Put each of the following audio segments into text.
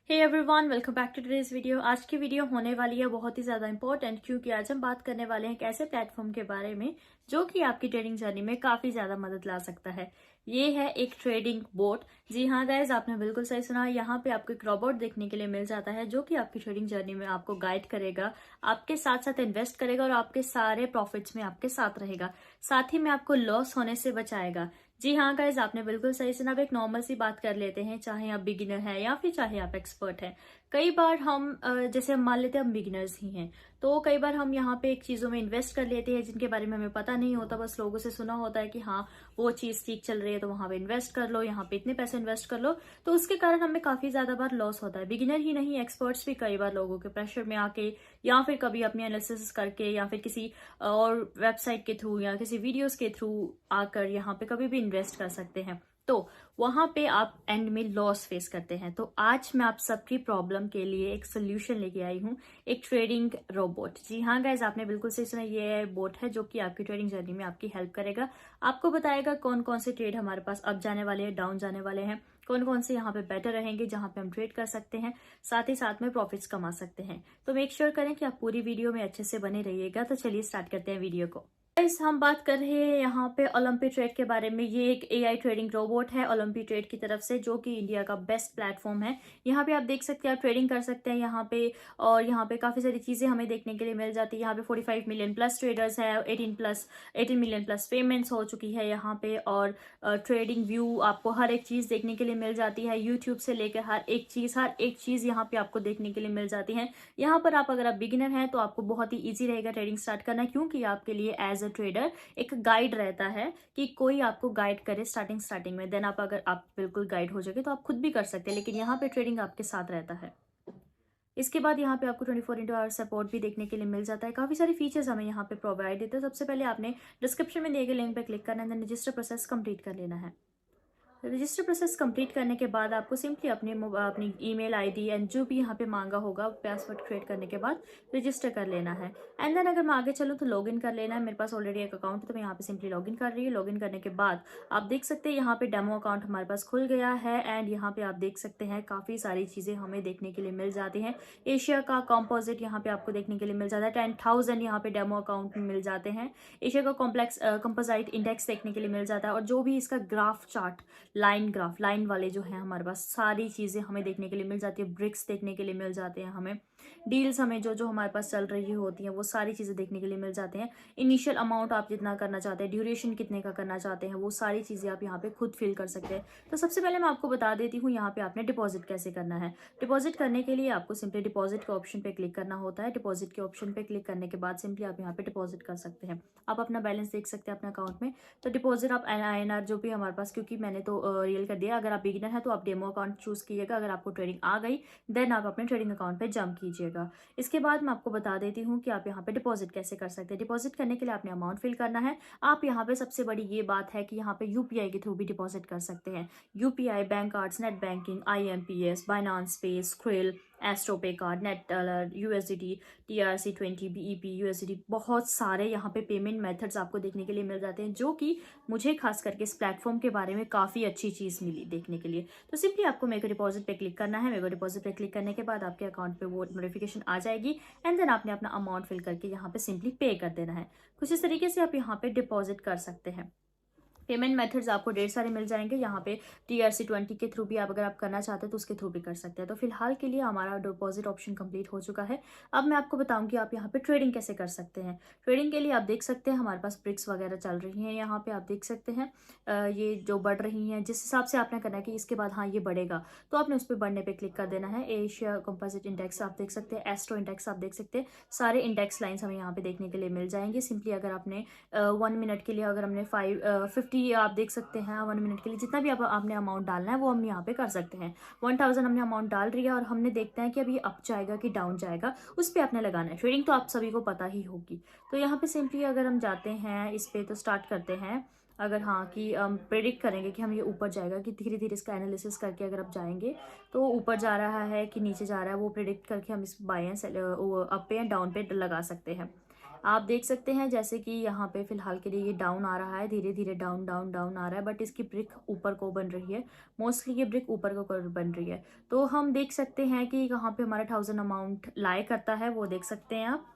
Hey everyone, welcome back to today's video. आज की video होने वाली है बहुत ही ज़्यादा इंपॉर्टेंट, क्योंकि आज हम बात करने वाले हैं एक ऐसे प्लेटफॉर्म के बारे में जो कि आपकी ट्रेडिंग जर्नी में काफ़ी ज़्यादा मदद ला सकता है। ये है एक ट्रेडिंग बोट। जी हाँ गाइज, आपने बिल्कुल सही सुना। यहाँ पे आपको एक रोबोट देखने के लिए मिल जाता है जो कि आपकी ट्रेडिंग जर्नी में आपको गाइड करेगा, आपके साथ साथ इन्वेस्ट करेगा और आपके सारे प्रॉफिट्स में आपके साथ रहेगा, साथ ही में आपको लॉस होने से बचाएगा। जी हाँ गाइज, आपने बिल्कुल सही सुना। अब एक नॉर्मल सी बात कर लेते हैं, चाहे आप बिगिनर हैं या फिर चाहे आप एक्सपर्ट हैं। कई बार हम जैसे हम मान लेते हैं हम बिगिनर्स ही हैं, तो कई बार हम यहाँ पे एक चीज़ों में इन्वेस्ट कर लेते हैं जिनके बारे में हमें पता नहीं होता। बस लोगों से सुना होता है कि हाँ वो चीज़ ठीक चल रही है तो वहां पे इन्वेस्ट कर लो, यहाँ पे इतने पैसे इन्वेस्ट कर लो, तो उसके कारण हमें काफ़ी ज़्यादा बार लॉस होता है। बिगिनर ही नहीं, एक्सपर्ट्स भी कई बार लोगों के प्रेशर में आके या फिर कभी अपनी एनालिसिस करके या फिर किसी और वेबसाइट के थ्रू या किसी वीडियोस के थ्रू आकर यहाँ पे कभी भी इन्वेस्ट कर सकते हैं, तो वहां पे आप एंड में लॉस फेस करते हैं। तो आज मैं आप सबकी प्रॉब्लम के लिए एक सोल्यूशन लेके आई हूँ, एक ट्रेडिंग रोबोट। जी हाँ गाइज, आपने बिल्कुल सही सुना। ये बोट है जो कि आपकी ट्रेडिंग जर्नी में आपकी हेल्प करेगा, आपको बताएगा कौन कौन से ट्रेड हमारे पास अप जाने वाले हैं, डाउन जाने वाले हैं, कौन कौन से यहाँ पे बेटर रहेंगे जहां पे हम ट्रेड कर सकते हैं, साथ ही साथ में प्रॉफिट्स कमा सकते हैं। तो मेक श्योर करें कि आप पूरी वीडियो में अच्छे से बने रहिएगा। तो चलिए स्टार्ट करते हैं वीडियो को। गाइस, हम बात कर रहे हैं यहाँ पे ओलंपी ट्रेड के बारे में। ये एक एआई ट्रेडिंग रोबोट है ओलंपी ट्रेड की तरफ से, जो कि इंडिया का बेस्ट प्लेटफॉर्म है। यहाँ पे आप देख सकते हैं, आप ट्रेडिंग कर सकते हैं यहाँ पे, और यहाँ पे काफी सारी चीजें हमें देखने के लिए मिल जाती है। यहाँ पे 45 मिलियन प्लस ट्रेडर्स है, 18 मिलियन प्लस पेमेंट्स हो चुकी है यहाँ पे, और ट्रेडिंग व्यू आपको हर एक चीज देखने के लिए मिल जाती है। यूट्यूब से लेकर हर एक चीज यहाँ पे आपको देखने के लिए मिल जाती है। यहाँ पर आप अगर आप बिगिनर हैं तो आपको बहुत ही ईजी रहेगा ट्रेडिंग स्टार्ट करना, क्योंकि आपके लिए एज ट्रेडर एक गाइड रहता है कि कोई आपको गाइड करे स्टार्टिंग में। देन आप अगर आप बिल्कुल गाइड हो जाएंगे तो आप खुद भी कर सकते हैं, लेकिन यहाँ पे ट्रेडिंग आपके साथ रहता है। इसके बाद यहाँ पे आपको 24/8 सपोर्ट भी देखने के लिए मिल जाता है। काफी सारे फीचर्स हमें यहाँ पे प्रोवाइड देते हैं। सबसे पहले आपने डिस्क्रिप्शन में दिए गए लिंक पे क्लिक करना है, देन रजिस्टर प्रोसेस कंप्लीट कर लेना है। रजिस्टर प्रोसेस कंप्लीट करने के बाद आपको सिंपली अपनी ईमेल आईडी एंड जो भी यहाँ पे मांगा होगा पासवर्ड क्रिएट करने के बाद रजिस्टर कर लेना है। एंड देन अगर मैं आगे चलूँ तो लॉगिन कर लेना है। मेरे पास ऑलरेडी एक अकाउंट है तो मैं यहाँ पे सिंपली लॉगिन कर रही हूँ। लॉगिन करने के बाद आप देख सकते हैं यहाँ पे डेमो अकाउंट हमारे पास खुल गया है, एंड यहाँ पे आप देख सकते हैं काफ़ी सारी चीज़ें हमें देखने के लिए मिल जाती हैं। एशिया का कॉम्पोजिट यहाँ पे आपको देखने के लिए मिल जाता है। 10,000 यहाँ पे डेमो अकाउंट में मिल जाते हैं। एशिया का कॉम्प्लेक्स कंपोजिट इंडेक्स देखने के लिए मिल जाता है, और जो भी इसका ग्राफ चार्ट, लाइन वाले जो है हमारे पास सारी चीज़ें हमें देखने के लिए मिल जाती है। ब्रिक्स देखने के लिए मिल जाते हैं हमें, डील्स हमें जो जो हमारे पास चल रही होती हैं वो सारी चीज़ें देखने के लिए मिल जाते हैं। इनिशियल अमाउंट आप जितना करना चाहते हैं, ड्यूरेशन कितने का करना चाहते हैं, वो सारी चीज़ें आप यहाँ पे खुद फिल कर सकते हैं। तो सबसे पहले मैं आपको बता देती हूँ यहाँ पे आपने डिपॉजिट कैसे करना है। डिपॉजिट करने के लिए आपको सिंपली डिपॉजिट के ऑप्शन पे क्लिक करना होता है। डिपॉजिट के ऑप्शन पे क्लिक करने के बाद सिंपली आप यहाँ पे डिपॉजिट कर सकते हैं। आप अपना बैलेंस देख सकते हैं अपने अकाउंट में। तो डिपॉजिट आप INR जो भी हमारे पास, क्योंकि मैंने तो रियल कर दिया। अगर आप बिगिनर है तो आप डेमो अकाउंट चूज कीजिएगा। अगर आपको ट्रेडिंग आ गई देन आप अपने ट्रेडिंग अकाउंट पे जंप कीजिएगा। इसके बाद मैं आपको बता देती हूँ कि आप यहाँ पे डिपॉजिट कैसे कर सकते हैं। डिपॉजिट करने के लिए आपने अमाउंट फिल करना है। आप यहाँ पे सबसे बड़ी ये बात है कि यहाँ पे UPI के थ्रू भी डिपॉजिट कर सकते हैं। UPI, bank cards, net banking, IMPS, Binance pay, Skrill, AstroPay card, net dollar, USDT, TRC20, BEP, USDT, बहुत सारे यहाँ पे पेमेंट मेथड्स आपको देखने के लिए मिल जाते हैं, जो कि मुझे खास करके इस प्लेटफॉर्म के बारे में काफ़ी अच्छी चीज़ मिली देखने के लिए। तो सिंपली आपको मेरे को डिपॉजिट पे क्लिक करना है। मेरे को डिपॉजिट पे क्लिक करने के बाद आपके अकाउंट पे वो नोटिफिकेशन आ जाएगी, एंड देन आपने अपना अमाउंट फिल करके यहाँ पे सिंपली पे कर देना है। कुछ इस तरीके से आप यहाँ पे डिपॉजिट कर सकते हैं। पेमेंट मेथड्स आपको ढेर सारे मिल जाएंगे यहाँ पे। TRC20 के थ्रू भी आप अगर आप करना चाहते हैं तो उसके थ्रू भी कर सकते हैं। तो फिलहाल के लिए हमारा डिपॉजिट ऑप्शन कंप्लीट हो चुका है। अब मैं आपको बताऊंगी आप यहाँ पे ट्रेडिंग कैसे कर सकते हैं। ट्रेडिंग के लिए आप देख सकते हैं हमारे पास ब्रिक्स वगैरह चल रही हैं। यहाँ पे आप देख सकते हैं ये जो बढ़ रही हैं, जिस हिसाब से आपने करना है कि इसके बाद हाँ ये बढ़ेगा तो आपने उस पर बढ़ने पर क्लिक कर देना है। एशिया कंपोजिट इंडेक्स आप देख सकते हैं, एस्ट्रो इंडेक्स आप देख सकते हैं, सारे इंडेक्स लाइन्स हमें यहाँ पे देखने के लिए मिल जाएंगे। सिंपली अगर आपने 1 मिनट के लिए अगर हमने 50 आप देख सकते हैं 1 मिनट के लिए जितना भी आपने अमाउंट डालना है वो हम यहाँ पे कर सकते हैं। 1000 हमने अमाउंट डाल रही है और हमने देखते हैं कि अभी अप जाएगा कि डाउन जाएगा, उस पर आपने लगाना है। ट्रेडिंग तो आप सभी को पता ही होगी। तो यहाँ पे सिंपली अगर हम जाते हैं इस पे तो स्टार्ट करते हैं। अगर हाँ कि हम प्रेडिक्ट करेंगे कि हम ये ऊपर जाएगा, कि धीरे धीरे इसका एनालिसिस करके अगर आप जाएंगे तो ऊपर जा रहा है कि नीचे जा रहा है, वो प्रेडिक्ट करके हम इस बाय एंड अप पे या डाउन पे लगा सकते हैं। आप देख सकते हैं जैसे कि यहाँ पे फिलहाल के लिए ये डाउन आ रहा है, धीरे धीरे डाउन डाउन डाउन आ रहा है, बट इसकी ब्रिक ऊपर को बन रही है, मोस्टली ये ब्रिक ऊपर को बन रही है। तो हम देख सकते हैं कि कहाँ पे हमारा 1000 अमाउंट लाई करता है, वो देख सकते हैं आप।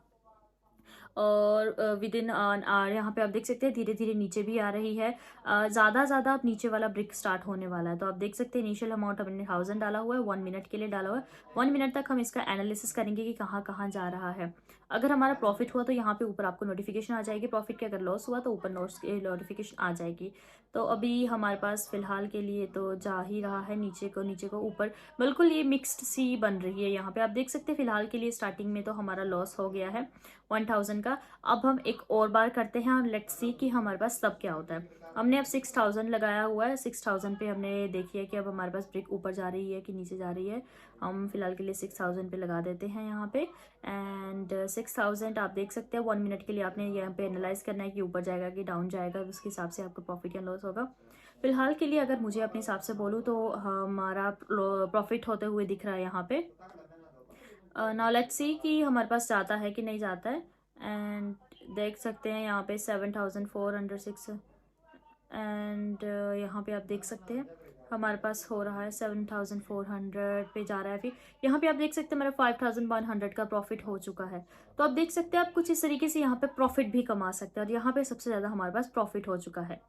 और विद इन यहाँ पे आप देख सकते हैं धीरे धीरे नीचे भी आ रही है। ज़्यादा अब नीचे वाला ब्रिक स्टार्ट होने वाला है। तो आप देख सकते हैं इनिशियल अमाउंट हमने 1000 डाला हुआ है, 1 मिनट के लिए डाला हुआ है। 1 मिनट तक हम इसका एनालिसिस करेंगे कि कहाँ कहाँ जा रहा है। अगर हमारा प्रॉफिट हुआ तो यहाँ पे ऊपर आपको नोटिफिकेशन आ जाएगी प्रॉफिट की, अगर लॉस हुआ तो ऊपर नोटिफिकेशन आ जाएगी। तो अभी हमारे पास फिलहाल के लिए तो जा ही रहा है नीचे को ऊपर, बिल्कुल ये मिक्स्ड सी बन रही है। यहाँ पे आप देख सकते हैं फिलहाल के लिए स्टार्टिंग में तो हमारा लॉस हो गया है 1000 का। अब हम एक और बार करते हैं और लेट्स सी कि हमारे पास तब क्या होता है। हमने अब 6000 लगाया हुआ है, 6000 पे हमने देखिए कि अब हमारे पास ब्रिक ऊपर जा रही है कि नीचे जा रही है। हम फिलहाल के लिए 6000 पे लगा देते हैं यहाँ पे। एंड 6000 आप देख सकते हैं 1 मिनट के लिए आपने यहाँ पे एनालाइज करना है कि ऊपर जाएगा कि डाउन जाएगा, उसके हिसाब से आपका प्रॉफिट या लॉस होगा। फिलहाल के लिए अगर मुझे अपने हिसाब से बोलूँ तो हमारा प्रॉफिट होते हुए दिख रहा है यहाँ पे। नाउ लेट्स सी कि हमारे पास जाता है कि नहीं जाता है। एंड देख सकते हैं यहाँ पे 7406 एंड यहाँ पे आप देख सकते हैं हमारे पास हो रहा है 7400 पे जा रहा है। फिर यहाँ पे आप देख सकते हैं मेरा 5100 का प्रॉफिट हो चुका है। तो आप देख सकते हैं आप कुछ इस तरीके से यहाँ पे प्रॉफिट भी कमा सकते हैं, और यहाँ पे सबसे ज़्यादा हमारे पास प्रॉफिट हो चुका है।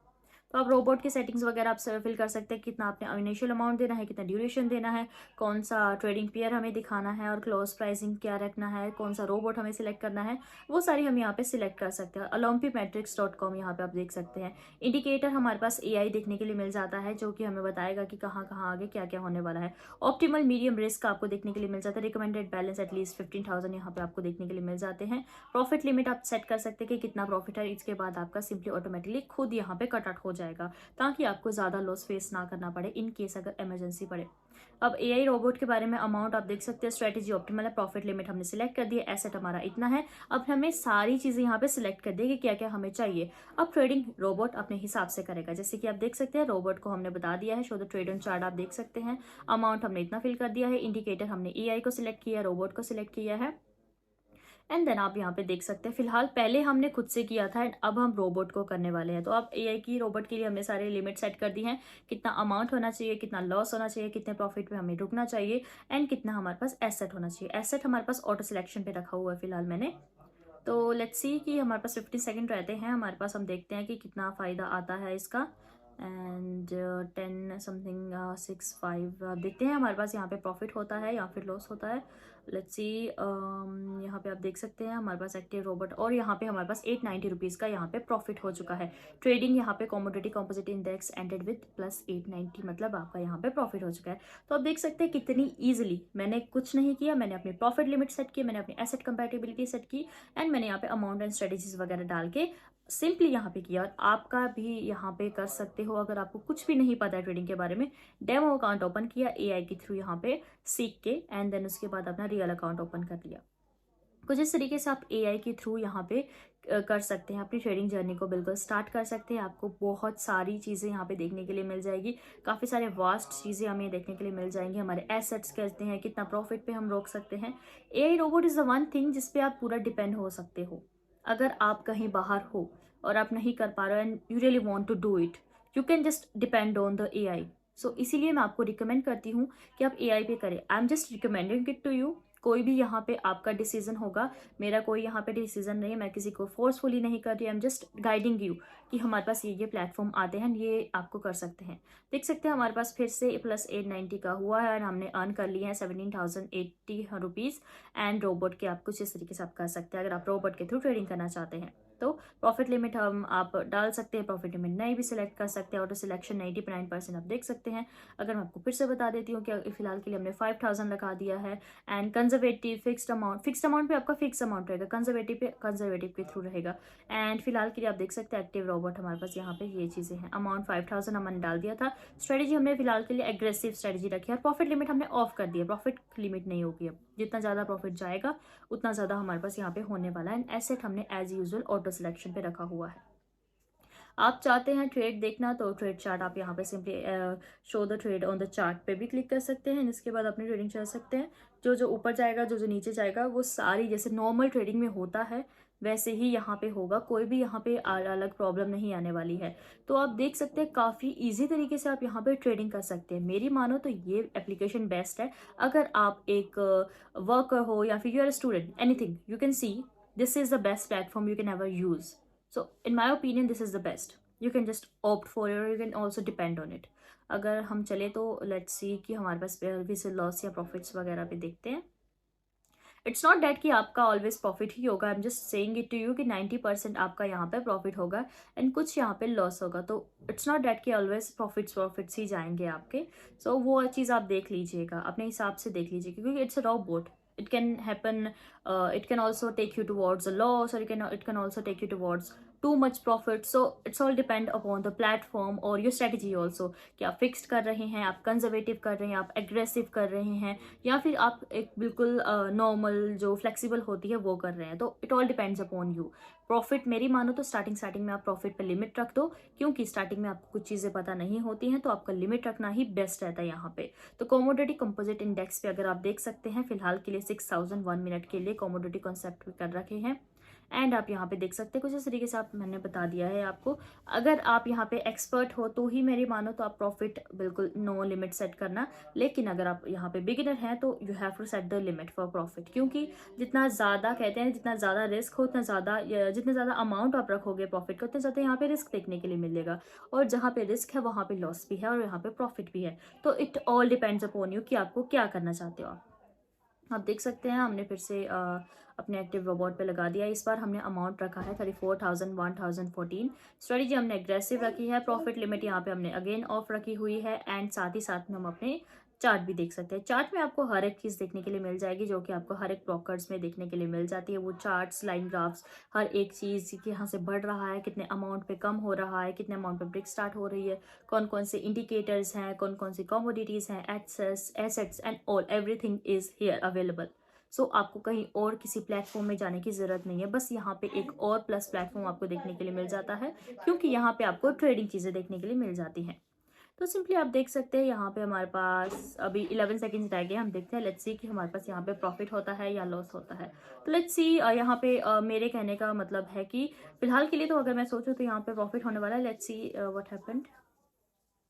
तो आप रोबोट की सेटिंग्स वगैरह आप फिल कर सकते हैं, कितना आपने इनिशियल अमाउंट देना है, कितना ड्यूरेशन देना है, कौन सा ट्रेडिंग पेयर हमें दिखाना है, और क्लोज प्राइसिंग क्या रखना है, कौन सा रोबोट हमें सिलेक्ट करना है, वो सारी हम यहाँ पे सिलेक्ट कर सकते हैं। olympimetrics.com यहाँ पे आप देख सकते हैं। इंडिकेटर हमारे पास AI देखने के लिए मिल जाता है, जो कि हमें बताएगा कि कहाँ कहाँ आगे क्या क्या होने वाला है। ऑप्टिमल मीडियम रिस्क आपको देखने के लिए मिल जाता है। रिकमेंडेड बैलेंस एटलीस्ट 15,000 यहाँ पे आपको देखने के लिए मिल जाते हैं। प्रॉफिट लिमिट आप सेट कर सकते हैं कि कितना प्रॉफिट है, इसके बाद आपका सिंपली ऑटोमेटिकली खुद यहाँ पे कट आउट हो जाएगा, ताकि आपको ज़्यादा लॉस फेस ना करना पड़े इन केस अगर इमरजेंसी पड़े। अब AI रोबोट के बारे में अमाउंट आप देख सकते हैं, स्ट्रेटेजी ऑप्टिमल है, प्रॉफिट लिमिट हमने सिलेक्ट कर दी है, एसेट हमारा इतना है। अब हमें सारी चीज़ें यहाँ पे सिलेक्ट कर दी कि क्या क्या हमें चाहिए। अब ट्रेडिंग रोबोट अपने हिसाब से करेगा, जैसे कि आप देख सकते हैं रोबोट को हमने बता दिया है, show the trade on chart आप देख सकते हैं। अमाउंट हमने इतना फिल कर दिया है, इंडिकेटर हमने AI को सिलेक्ट किया, रोबोट को सिलेक्ट किया है। एंड देन आप यहाँ पे देख सकते हैं फिलहाल पहले हमने खुद से किया था एंड अब हम रोबोट को करने वाले हैं। तो आप AI की रोबोट के लिए हमने सारे लिमिट सेट कर दी हैं, कितना अमाउंट होना चाहिए, कितना लॉस होना चाहिए, कितने प्रॉफिट पे हमें रुकना चाहिए, एंड कितना हमारे पास एसेट होना चाहिए। एसेट हमारे पास ऑटो सिलेक्शन पे रखा हुआ है फिलहाल मैंने। तो लेट्स सी कि हमारे पास 15 सेकंड रहते हैं हमारे पास, हम देखते हैं कि कितना फ़ायदा आता है इसका। एंड 10 समथिंग 6.5 देखते हैं हमारे पास यहाँ पे प्रॉफिट होता है या फिर लॉस होता है। लेट्स सी यहाँ पे आप देख सकते हैं हमारे पास एक्टिव रोबोट, और यहाँ पे हमारे पास 890 रुपीज़ का यहाँ पे प्रॉफिट हो चुका है। ट्रेडिंग यहाँ पे commodity composite index ended with plus 890, मतलब आपका यहाँ पे प्रॉफिट हो चुका है। तो आप देख सकते हैं कितनी ईजिली, मैंने कुछ नहीं किया, मैंने अपनी प्रॉफिट लिमिट सेट की, मैंने अपनी एसेट कंपैटिबिलिटी सेट की, एंड मैंने यहाँ पे अमाउंट एंड स्ट्रेटेजीज वगैरह डाल के सिंपली यहाँ पे किया। और आपका भी यहाँ पे कर सकते हो, अगर आपको कुछ भी नहीं पता है ट्रेडिंग के बारे में, डेमो अकाउंट ओपन किया AI के थ्रू यहाँ पे सीख के, एंड देन उसके बाद अपना रियल अकाउंट ओपन कर लिया। कुछ इस तरीके से आप AI के थ्रू यहाँ पे कर सकते हैं, अपनी ट्रेडिंग जर्नी को बिल्कुल स्टार्ट कर सकते हैं। आपको बहुत सारी चीज़ें यहाँ पे देखने के लिए मिल जाएगी, काफ़ी सारे वास्ट चीज़ें हमें देखने के लिए मिल जाएंगी। हमारे एसेट्स कहते हैं, कितना प्रॉफिट पे हम रोक सकते हैं। AI robot is the one thing जिस पे आप पूरा डिपेंड हो सकते हो। अगर आप कहीं बाहर हो और आप नहीं कर पा रहे हो and you really want to do it, you can just depend on the AI। So इसीलिए मैं आपको रिकमेंड करती हूँ कि आप AI पे करें। I am just recommending it to you. कोई भी यहाँ पे आपका डिसीजन होगा, मेरा कोई यहाँ पे डिसीजन नहीं है, मैं किसी को फोर्सफुली नहीं कर रही, आई एम जस्ट गाइडिंग यू कि हमारे पास ये प्लेटफॉर्म आते हैं, ये आपको कर सकते हैं। देख सकते हैं हमारे पास फिर से प्लस 890 का हुआ है और हमने अर्न कर लिया है 17,080 रुपीज़। एंड रोबोट के आप कुछ इस तरीके से आप कर सकते हैं, अगर आप रोबोट के थ्रू ट्रेडिंग करना चाहते हैं। तो प्रॉफिट लिमिट हम आप डाल सकते हैं, प्रॉफिट लिमिट नहीं भी सिलेक्ट कर सकते हैं, ऑटो सिलेक्शन 99% आप देख सकते हैं। अगर मैं आपको फिर से बता देती हूँ कि फिलहाल के लिए हमने 5,000 लगा दिया है। एंड कंजर्वेटिव फिक्स्ड अमाउंट पे आपका फिक्स अमाउंट रहेगा, कंजर्वेटिव पे कंजर्वेटिव के थ्रू रहेगा। एंड फिलहाल के लिए आप देख सकते हैं एक्टिव रोबोट हमारे पास यहाँ पे ये चीज़ें हैं। अमाउंट 5,000 हमने डाल दिया था। स्ट्रेटेजी हमने फिलहाल के लिए एग्रेसिव स्ट्रेटेजी रखी है, और प्रॉफिट लिमिट हमने ऑफ कर दिया, प्रॉफिट लिमिट नहीं होगी अब, जितना ज़्यादा प्रॉफिट जाएगा उतना ज़्यादा हमारे पास यहाँ पे होने वाला है। एंड एसेट हमने एज यूजुअल ऑटो सिलेक्शन पे रखा हुआ है। आप चाहते हैं ट्रेड देखना तो ट्रेड चार्ट आप यहाँ पे simply show the trade on the chart पे भी क्लिक कर सकते हैं। इसके बाद अपनी ट्रेडिंग चल सकते हैं। जो जो ऊपर जाएगा, जो जो नीचे जाएगा, वो सारी जैसे नॉर्मल ट्रेडिंग में होता है वैसे ही यहाँ पे होगा, कोई भी यहाँ पे अलग प्रॉब्लम नहीं आने वाली है। तो आप देख सकते हैं काफ़ी इजी तरीके से आप यहाँ पे ट्रेडिंग कर सकते हैं। मेरी मानो तो ये एप्लीकेशन बेस्ट है। अगर आप एक वर्कर हो या फिर you are a student, anything, you can see this is the best platform you can ever use. So in my opinion this is the best. You can just opt for it or you can also depend on it. अगर हम चले तो let's see कि हमारे पास भी से loss या profits वगैरह पे देखते हैं। इट्स नॉट डैट कि आपका ऑलवेज प्रॉफिट ही होगा। I am just saying it to you कि 90% आपका यहाँ पे प्रॉफिट होगा एंड कुछ यहाँ पे लॉस होगा। तो इट्स नॉट डैट कि ऑलवेज प्रॉफिट्स ही जाएंगे आपके। सो वो चीज़ आप देख लीजिएगा, अपने हिसाब से देख लीजिए, क्योंकि it's a raw boat. It can happen, it can also take you towards a loss, or it can also take you towards too much profit. So it's all depend upon the platform or your strategy also, कि आप fixed कर रहे हैं, आप conservative कर रहे हैं, आप एग्रेसिव कर रहे हैं, या फिर आप एक बिल्कुल नॉर्मल जो फ्लेक्सिबल होती है वो कर रहे हैं। तो it all depends upon you. Profit मेरी मानो तो स्टार्टिंग में आप प्रॉफिट पे लिमिट रख दो, क्योंकि स्टार्टिंग में आपको कुछ चीज़ें पता नहीं होती हैं, तो आपका लिमिट रखना ही बेस्ट रहता है यहाँ पे। तो कमोडिटी कंपोजिट इंडेक्स पे अगर आप देख सकते हैं, फिलहाल के लिए 6000 1 मिनट के लिए कमोडिटी कॉन्सेप्ट कर रखे हैं। एंड आप यहाँ पे देख सकते हैं कुछ इस तरीके से आप मैंने बता दिया है आपको। अगर आप यहाँ पे एक्सपर्ट हो तो ही मेरी मानो तो आप प्रॉफिट बिल्कुल नो लिमिट सेट करना, लेकिन अगर आप यहाँ पे बिगिनर हैं तो you have to set the limit for profit, क्योंकि जितना ज़्यादा कहते हैं जितना ज़्यादा रिस्क हो उतना ज़्यादा, जितना ज़्यादा अमाउंट आप रखोगे प्रॉफिट का, उतना ज़्यादा यहाँ पे रिस्क देखने के लिए मिलेगा। और जहाँ पे रिस्क है वहाँ पे लॉस भी है और यहाँ पे प्रॉफिट भी है। तो it all depends upon you कि आपको क्या करना चाहते हो आप देख सकते हैं हमने फिर से अपने एक्टिव रोबोट पे लगा दिया। इस बार हमने अमाउंट रखा है 34,000 1014। स्ट्रेटजी हमने एग्रेसिव रखी है। प्रॉफिट लिमिट यहाँ पे हमने अगेन ऑफ रखी हुई है। एंड साथ ही साथ में हम अपने चार्ट भी देख सकते हैं। चार्ट में आपको हर एक चीज़ देखने के लिए मिल जाएगी, जो कि आपको हर एक ब्रोकर्स में देखने के लिए मिल जाती है। वो चार्ट्स, लाइन ग्राफ्स, हर एक चीज़ यहाँ से बढ़ रहा है, कितने अमाउंट पे कम हो रहा है, कितने अमाउंट पे ब्रेक स्टार्ट हो रही है, कौन कौन से इंडिकेटर्स हैं, कौन कौन सी कमोडिटीज़ हैं, assets and all everything is here available. So आपको कहीं और किसी प्लेटफॉर्म में जाने की ज़रूरत नहीं है। बस यहाँ पे एक और प्लस प्लेटफॉर्म आपको देखने के लिए मिल जाता है, क्योंकि यहाँ पे आपको ट्रेडिंग चीज़ें देखने के लिए मिल जाती हैं। तो सिंपली आप देख सकते हैं यहाँ पे हमारे पास अभी 11 सेकंड्स रह गए। हम देखते हैं, लेट्स सी कि हमारे पास यहाँ पे प्रॉफिट होता है या लॉस होता है। तो लेट्स सी यहाँ पे मेरे कहने का मतलब है कि फिलहाल के लिए तो अगर मैं सोचूं तो यहाँ पे प्रॉफिट होने वाला है। Let's see what happened.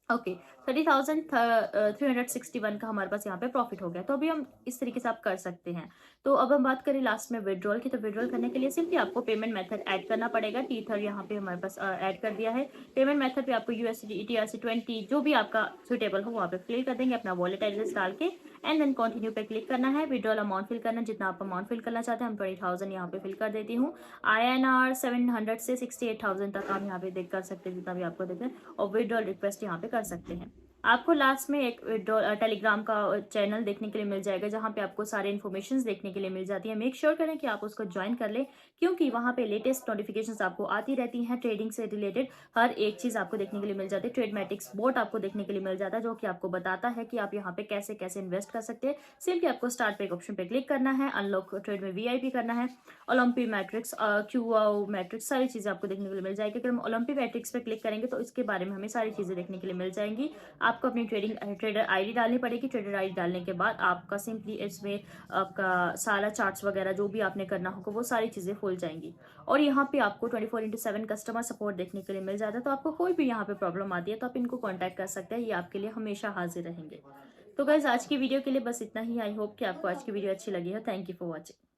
Okay, 30,361 का हमारे पास यहाँ पे प्रॉफिट हो गया। तो अभी हम इस तरीके से आप कर सकते हैं। तो अब हम बात करें लास्ट में विड्रॉल की। तो विड्रॉल करने के लिए सिंपली आपको पेमेंट मेथड ऐड करना पड़ेगा। टीथर यहाँ पे हमारे पास ऐड कर दिया है। पेमेंट मेथड पे आपको USD, ETRC20 जो भी आपका सुटेबल हो वहाँ पे फिल कर देंगे अपना वॉलेट एड्रेस डाल के। एंड देन कंटिन्यू पे क्लिक करना है। विड्रॉल अमाउंट फिल करना, जितना आप अमाउंट फिल करना चाहते हैं। हम 20,000 यहाँ पे फिल कर देती हूँ। INR 700 से 68,000 तक आप यहाँ पे देख कर सकते हैं, जितना भी आपको देखें। और विड्रॉल रिक्वेस्ट यहाँ पे कर सकते हैं। आपको लास्ट में एक टेलीग्राम का चैनल देखने के लिए मिल जाएगा, जहाँ पे आपको सारे इन्फॉर्मेशन देखने के लिए मिल जाती है। मेक श्योर करें कि आप उसको ज्वाइन कर लें, क्योंकि वहाँ पे लेटेस्ट नोटिफिकेशंस आपको आती रहती हैं। ट्रेडिंग से रिलेटेड हर एक चीज़ आपको देखने के लिए मिल जाती है। ट्रेडमेटिक्स बोट आपको देखने के लिए मिल जाता है, जो कि आपको बताता है कि आप यहाँ पे कैसे कैसे इन्वेस्ट कर सकते हैं। सिंपली आपको स्टार्ट पे एक ऑप्शन पे क्लिक करना है, अनलॉक ट्रेड में VIP करना है। ओलंपी मैट्रिक्स, QO मैट्रिक्स, सारी चीज़ें आपको देखने के लिए मिल जाएगी। अगर हम ओलंपी मैट्रिक्स पे क्लिक करेंगे तो इसके बारे में हमें सारी चीज़ें देखने के लिए मिल जाएंगी। आपको अपनी ट्रेडर ID डालनी पड़ेगी। ट्रेडर ID डालने के बाद आपका सिंपली इसमें आपका सारा चार्ट्स वगैरह जो भी आपने करना होगा वो सारी चीज़ें खुल जाएंगी। और यहाँ पे आपको 24/7 कस्टमर सपोर्ट देखने के लिए मिल जाता है। तो आपको कोई भी यहाँ पे प्रॉब्लम आती है तो आप इनको कॉन्टैक्ट कर सकते हैं, ये आपके लिए हमेशा हाजिर रहेंगे। तो गाइस आज की वीडियो के लिए बस इतना ही। आई होप कि आपको आज की वीडियो अच्छी लगी है। Thank you for watching.